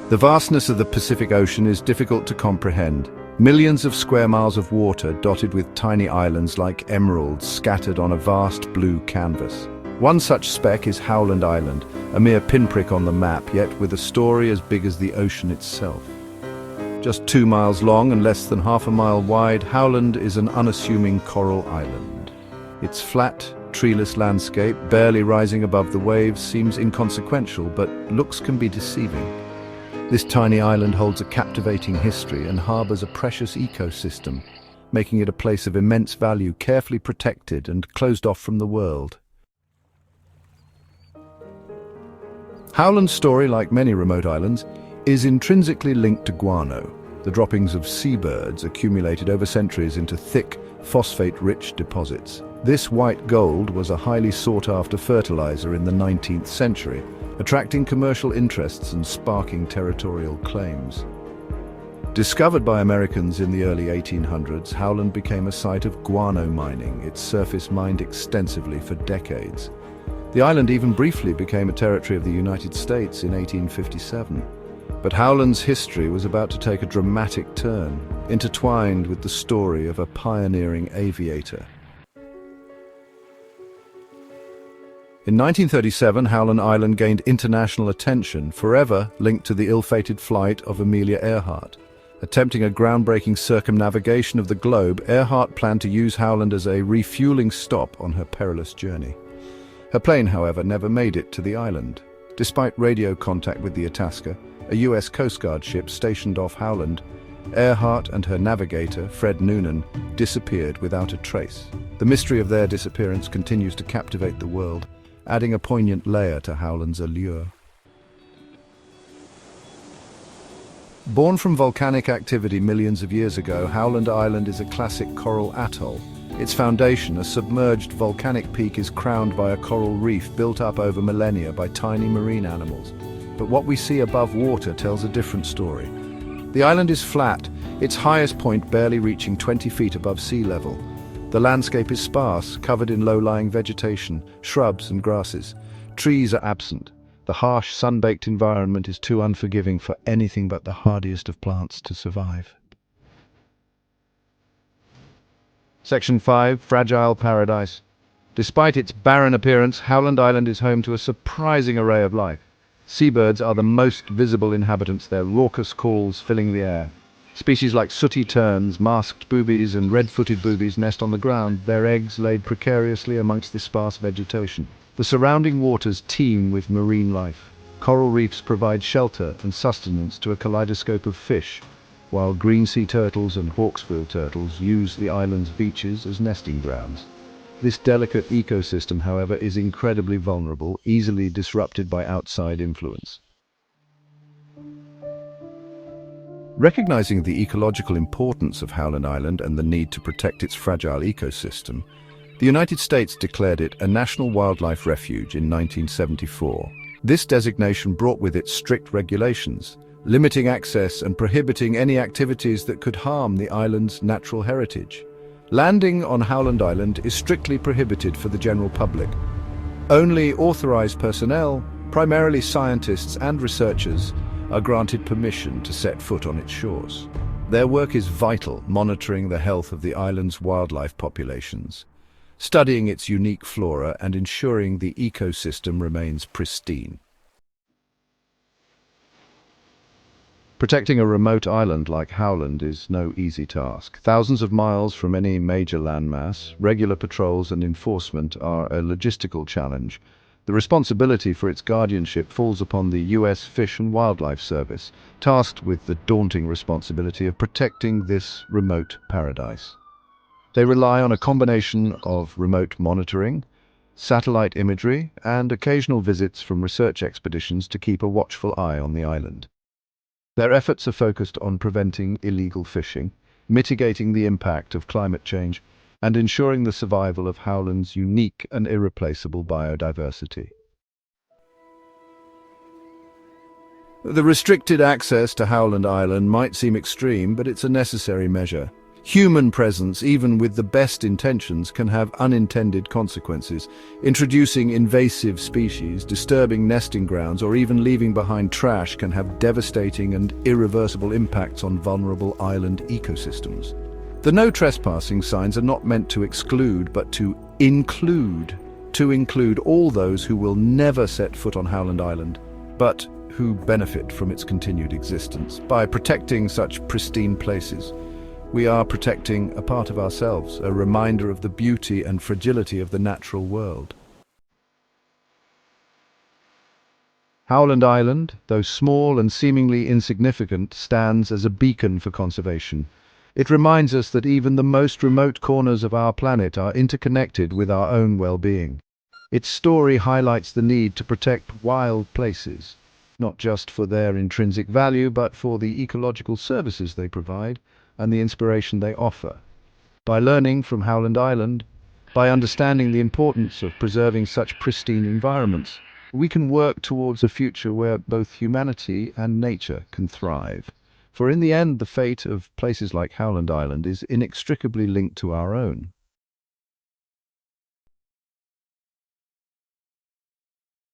The vastness of the Pacific Ocean is difficult to comprehend. Millions of square miles of water dotted with tiny islands like emeralds scattered on a vast blue canvas. One such speck is Howland Island, a mere pinprick on the map, yet with a story as big as the ocean itself. Just 2 miles long and less than half a mile wide, Howland is an unassuming coral island. Its flat, treeless landscape, barely rising above the waves, seems inconsequential, but looks can be deceiving. This tiny island holds a captivating history and harbors a precious ecosystem, making it a place of immense value, carefully protected and closed off from the world. Howland's story, like many remote islands, is intrinsically linked to guano, the droppings of seabirds accumulated over centuries into thick, phosphate-rich deposits. This white gold was a highly sought-after fertilizer in the 19th century, attracting commercial interests and sparking territorial claims. Discovered by Americans in the early 1800s, Howland became a site of guano mining, its surface mined extensively for decades. The island even briefly became a territory of the United States in 1857. But Howland's history was about to take a dramatic turn, intertwined with the story of a pioneering aviator. In 1937, Howland Island gained international attention, forever linked to the ill-fated flight of Amelia Earhart. Attempting a groundbreaking circumnavigation of the globe, Earhart planned to use Howland as a refueling stop on her perilous journey. Her plane, however, never made it to the island. Despite radio contact with the Itasca, a U.S. Coast Guard ship stationed off Howland, Earhart and her navigator, Fred Noonan, disappeared without a trace. The mystery of their disappearance continues to captivate the world, adding a poignant layer to Howland's allure. Born from volcanic activity millions of years ago, Howland Island is a classic coral atoll. Its foundation, a submerged volcanic peak, is crowned by a coral reef built up over millennia by tiny marine animals. But what we see above water tells a different story. The island is flat, its highest point barely reaching 20 feet above sea level. The landscape is sparse, covered in low-lying vegetation, shrubs and grasses. Trees are absent. The harsh, sun-baked environment is too unforgiving for anything but the hardiest of plants to survive. Section 5. Fragile Paradise. Despite its barren appearance, Howland Island is home to a surprising array of life. Seabirds are the most visible inhabitants, their raucous calls filling the air. Species like sooty terns, masked boobies and red-footed boobies nest on the ground, their eggs laid precariously amongst the sparse vegetation. The surrounding waters teem with marine life. Coral reefs provide shelter and sustenance to a kaleidoscope of fish, while green sea turtles and hawksbill turtles use the island's beaches as nesting grounds. This delicate ecosystem, however, is incredibly vulnerable, easily disrupted by outside influence. Recognizing the ecological importance of Howland Island and the need to protect its fragile ecosystem, the United States declared it a national wildlife refuge in 1974. This designation brought with it strict regulations, limiting access and prohibiting any activities that could harm the island's natural heritage. Landing on Howland Island is strictly prohibited for the general public. Only authorized personnel, primarily scientists and researchers, are granted permission to set foot on its shores. Their work is vital, monitoring the health of the island's wildlife populations, studying its unique flora and ensuring the ecosystem remains pristine. Protecting a remote island like Howland is no easy task. Thousands of miles from any major landmass, regular patrols and enforcement are a logistical challenge. The responsibility for its guardianship falls upon the U.S. Fish and Wildlife Service, tasked with the daunting responsibility of protecting this remote paradise. They rely on a combination of remote monitoring, satellite imagery, and occasional visits from research expeditions to keep a watchful eye on the island. Their efforts are focused on preventing illegal fishing, mitigating the impact of climate change, and ensuring the survival of Howland's unique and irreplaceable biodiversity. The restricted access to Howland Island might seem extreme, but it's a necessary measure. Human presence, even with the best intentions, can have unintended consequences, introducing invasive species, disturbing nesting grounds, or even leaving behind trash can have devastating and irreversible impacts on vulnerable island ecosystems. The no trespassing signs are not meant to exclude, but to include all those who will never set foot on Howland Island, but who benefit from its continued existence. By protecting such pristine places, we are protecting a part of ourselves, a reminder of the beauty and fragility of the natural world. Howland Island, though small and seemingly insignificant, stands as a beacon for conservation. It reminds us that even the most remote corners of our planet are interconnected with our own well-being. Its story highlights the need to protect wild places, not just for their intrinsic value, but for the ecological services they provide and the inspiration they offer. By learning from Howland Island, by understanding the importance of preserving such pristine environments, we can work towards a future where both humanity and nature can thrive. For in the end, the fate of places like Howland Island is inextricably linked to our own.